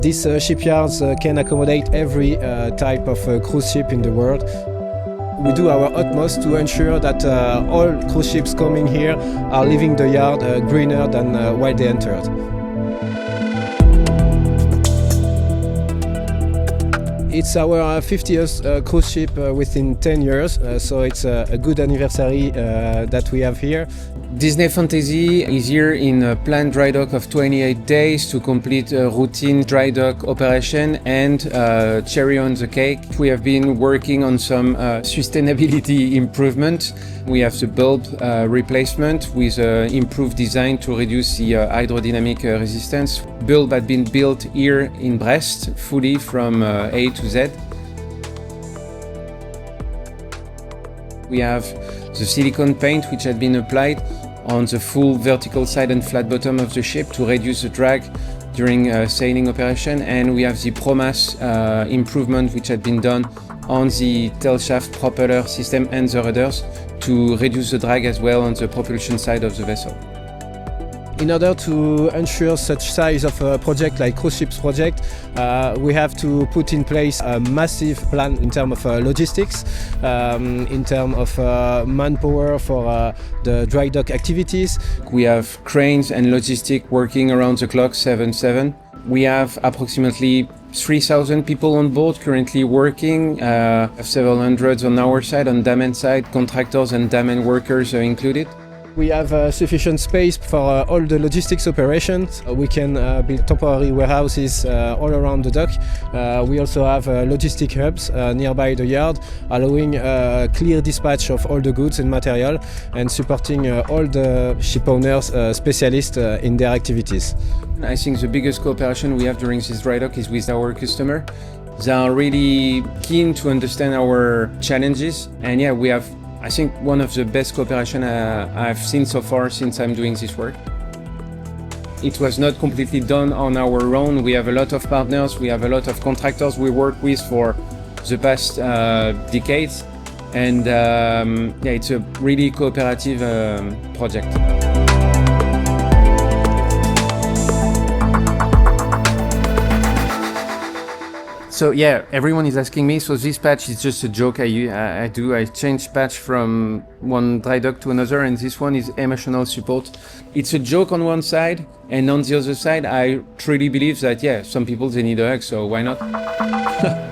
These shipyards can accommodate every type of cruise ship in the world. We do our utmost to ensure that all cruise ships coming here are leaving the yard greener than while they entered. It's our 50th cruise ship within 10 years, so it's a good anniversary that we have here. Disney Fantasy is here in a planned dry dock of 28 days to complete a routine dry dock operation, and cherry on the cake, we have been working on some sustainability improvement. We have the bulb replacement with improved design to reduce the hydrodynamic resistance. Bulb had been built here in Brest, fully from A to Z. We have the silicone paint which had been applied on the full vertical side and flat bottom of the ship to reduce the drag during sailing operation, and we have the ProMass improvement which had been done on the tail shaft propeller system and the rudders to reduce the drag as well on the propulsion side of the vessel. In order to ensure such size of a project like cruise ships project, we have to put in place a massive plan in terms of logistics, in terms of manpower for the dry dock activities. We have cranes and logistics working around the clock 7/7. We have approximately 3,000 people on board currently working, several hundreds on our side, on Damen side, contractors and Damen workers are included. We have sufficient space for all the logistics operations. We can build temporary warehouses all around the dock. We also have logistic hubs nearby the yard, allowing clear dispatch of all the goods and material and supporting all the ship owners, specialists in their activities. I think the biggest cooperation we have during this dry dock is with our customer. They are really keen to understand our challenges, and yeah, we have, I think, one of the best cooperation I've seen so far since I'm doing this work. It was not completely done on our own. We have a lot of partners, we have a lot of contractors we work with for the past decades, and yeah, it's a really cooperative project. So yeah, everyone is asking me, so this patch is just a joke I do. I change patch from one dry dock to another, and this one is emotional support. It's a joke on one side, and on the other side, I truly believe that, yeah, some people, they need a hug, so why not?